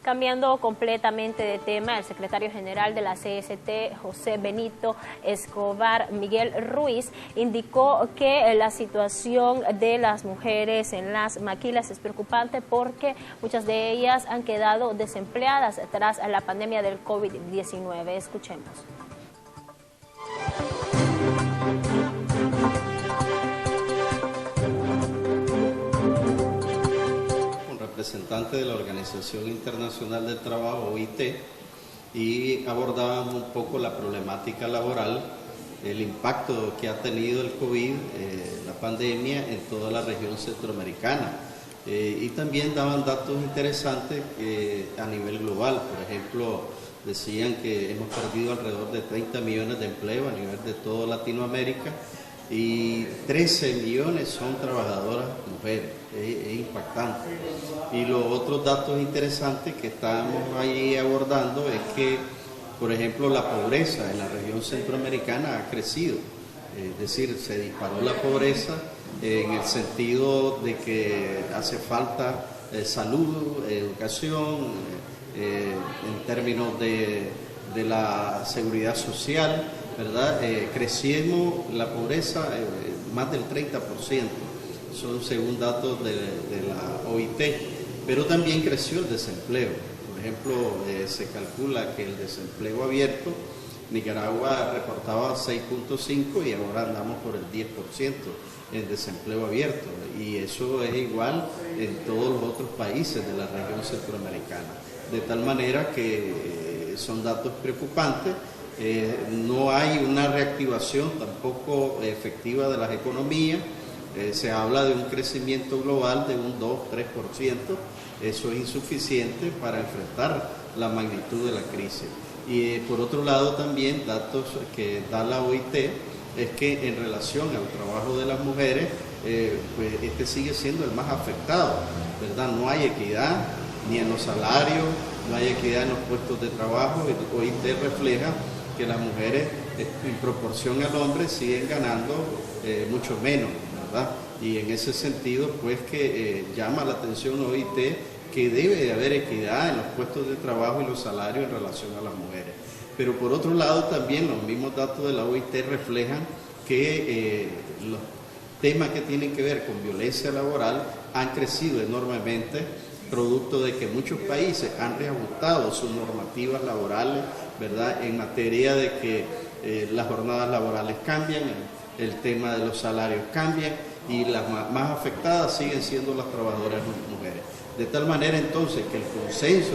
Cambiando completamente de tema, el secretario general de la CST, José Benito Escobar Miguel Ruiz, indicó que la situación de las mujeres en las maquilas es preocupante porque muchas de ellas han quedado desempleadas tras la pandemia del COVID-19. Escuchemos. Representante de la Organización Internacional del Trabajo, OIT, y abordábamos un poco la problemática laboral, el impacto que ha tenido el COVID, la pandemia en toda la región centroamericana, y también daban datos interesantes a nivel global. Por ejemplo, decían que hemos perdido alrededor de 30 millones de empleos a nivel de toda Latinoamérica, y 13 millones son trabajadoras mujeres. Es impactante. Y los otros datos interesantes que estamos ahí abordando es que, por ejemplo, la pobreza en la región centroamericana ha crecido, es decir, se disparó la pobreza en el sentido de que hace falta salud, educación, en términos de la seguridad social, ¿verdad? Crecimos la pobreza más del 30%, son según datos de la OIT, pero también creció el desempleo. Por ejemplo, se calcula que el desempleo abierto, Nicaragua reportaba 6.5 y ahora andamos por el 10% en desempleo abierto, y eso es igual en todos los otros países de la región centroamericana, de tal manera que son datos preocupantes. No hay una reactivación tampoco efectiva de las economías. Se habla de un crecimiento global de un 2-3%, eso es insuficiente para enfrentar la magnitud de la crisis. Y por otro lado también datos que da la OIT es que en relación al trabajo de las mujeres, pues este sigue siendo el más afectado, ¿verdad? No hay equidad ni en los salarios, no hay equidad en los puestos de trabajo. OIT refleja que las mujeres en proporción al hombre siguen ganando mucho menos, ¿verdad? Y en ese sentido, pues que llama la atención OIT que debe de haber equidad en los puestos de trabajo y los salarios en relación a las mujeres. Pero por otro lado también los mismos datos de la OIT reflejan que los temas que tienen que ver con violencia laboral han crecido enormemente, producto de que muchos países han reajustado sus normativas laborales, ¿verdad? En materia de que las jornadas laborales cambian, el tema de los salarios cambian, y las más afectadas siguen siendo las trabajadoras mujeres. De tal manera entonces que el consenso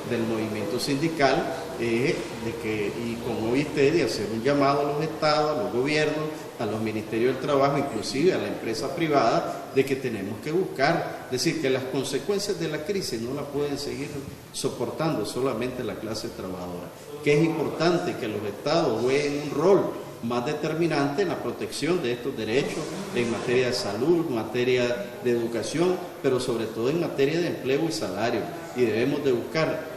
del movimiento sindical es de que, y con OIT, de hacer un llamado a los estados, a los gobiernos, a los ministerios del trabajo, inclusive a la empresa privada, de que tenemos que buscar, es decir, que las consecuencias de la crisis no las pueden seguir soportando solamente la clase trabajadora, que es importante que los estados jueguen un rol más determinante en la protección de estos derechos en materia de salud, en materia de educación, pero sobre todo en materia de empleo y salario. Y debemos de buscar,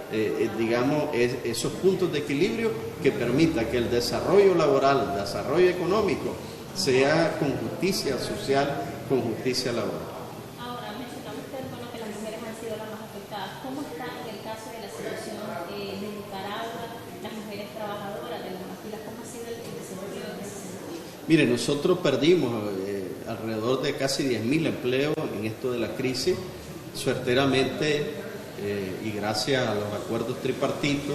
esos puntos de equilibrio que permita que el desarrollo laboral, el desarrollo económico, sea con justicia social, con justicia laboral. Ahora, mencionaba usted que las mujeres han sido las más afectadas. ¿Cómo está en el caso de la situación de Nicaragua, las mujeres trabajadoras de las maquilas? ¿Cómo ha sido el desempleo en ese sentido? Mire, nosotros perdimos alrededor de casi 10.000 empleos en esto de la crisis. Suerteramente, y gracias a los acuerdos tripartitos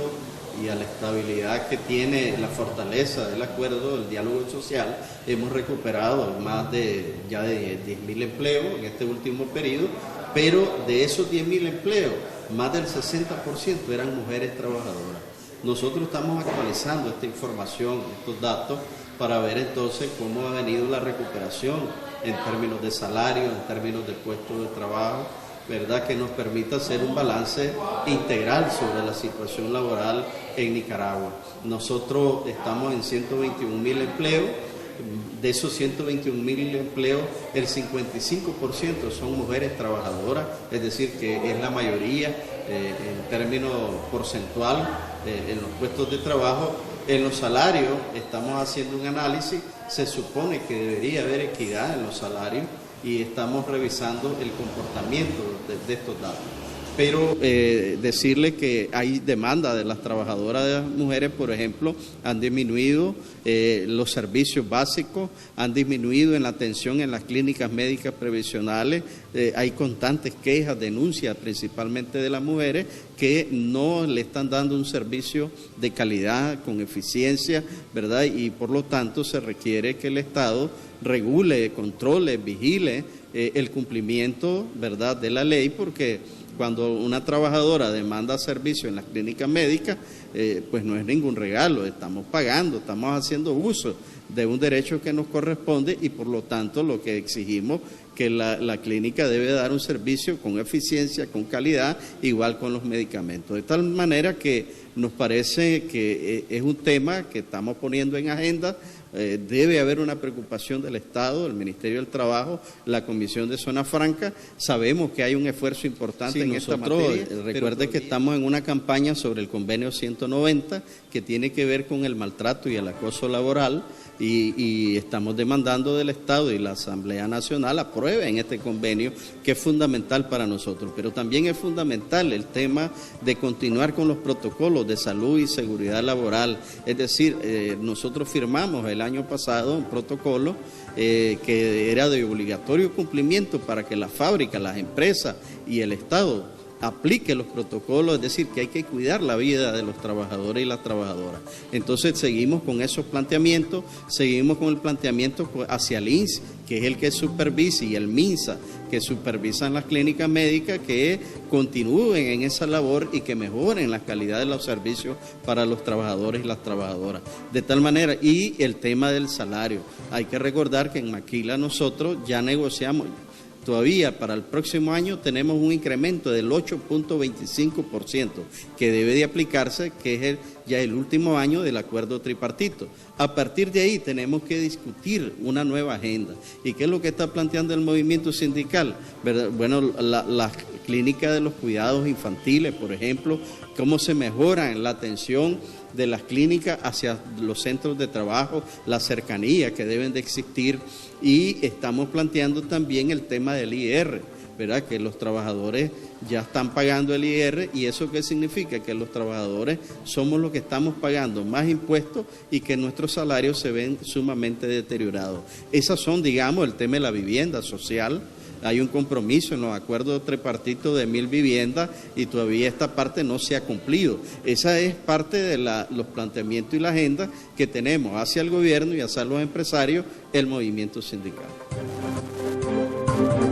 y a la estabilidad que tiene la fortaleza del acuerdo, del diálogo social, hemos recuperado más de 10.000 empleos en este último periodo, pero de esos 10.000 empleos, más del 60% eran mujeres trabajadoras. Nosotros estamos actualizando esta información, estos datos, para ver entonces cómo ha venido la recuperación en términos de salario, en términos de puestos de trabajo, ¿verdad? Que nos permita hacer un balance integral sobre la situación laboral en Nicaragua. Nosotros estamos en 121.000 empleos. De esos 121.000 empleos, el 55% son mujeres trabajadoras, es decir, que es la mayoría en términos porcentual en los puestos de trabajo. En los salarios estamos haciendo un análisis, se supone que debería haber equidad en los salarios y estamos revisando el comportamiento de estos datos. pero decirle que hay demanda de las trabajadoras, de las mujeres, por ejemplo, han disminuido los servicios básicos, han disminuido en la atención en las clínicas médicas previsionales, hay constantes quejas, denuncias principalmente de las mujeres que no le están dando un servicio de calidad, con eficiencia, ¿verdad? Y por lo tanto se requiere que el Estado regule, controle, vigile el cumplimiento, ¿verdad?, de la ley, porque cuando una trabajadora demanda servicio en las clínicas médicas, pues no es ningún regalo, estamos pagando, estamos haciendo uso de un derecho que nos corresponde y por lo tanto lo que exigimos que la clínica debe dar un servicio con eficiencia, con calidad, igual con los medicamentos. De tal manera que nos parece que es un tema que estamos poniendo en agenda. Debe haber una preocupación del Estado, del Ministerio del Trabajo, la Comisión de Zona Franca. Sabemos que hay un esfuerzo importante en esta materia. Recuerde que estamos en una campaña sobre el convenio 190 que tiene que ver con el maltrato y el acoso laboral y estamos demandando del Estado y la Asamblea Nacional aprueben este convenio que es fundamental para nosotros. Pero también es fundamental el tema de continuar con los protocolos de salud y seguridad laboral. Es decir, nosotros firmamos el año pasado un protocolo que era de obligatorio cumplimiento para que las fábricas, las empresas y el Estado aplique los protocolos, es decir, que hay que cuidar la vida de los trabajadores y las trabajadoras. Entonces seguimos con esos planteamientos, seguimos con el planteamiento hacia el INS, que es el que supervisa, y el MINSA, que supervisan las clínicas médicas, que continúen en esa labor y que mejoren la calidad de los servicios para los trabajadores y las trabajadoras. De tal manera, y el tema del salario. Hay que recordar que en Maquila nosotros ya negociamos. Todavía para el próximo año tenemos un incremento del 8.25% que debe de aplicarse, que es ya el último año del acuerdo tripartito. A partir de ahí tenemos que discutir una nueva agenda. ¿Y qué es lo que está planteando el movimiento sindical? ¿Verdad? Bueno, la clínica de los cuidados infantiles, por ejemplo, cómo se mejora en la atención de las clínicas hacia los centros de trabajo, la cercanía que deben de existir, y estamos planteando también el tema del IR, ¿verdad? Que los trabajadores ya están pagando el IR, y eso qué significa, que los trabajadores somos los que estamos pagando más impuestos y que nuestros salarios se ven sumamente deteriorados. Esas son, digamos, el tema de la vivienda social. Hay un compromiso en los acuerdos tripartitos de 1.000 viviendas y todavía esta parte no se ha cumplido. Esa es parte de los planteamientos y la agenda que tenemos hacia el gobierno y hacia los empresarios, el movimiento sindical.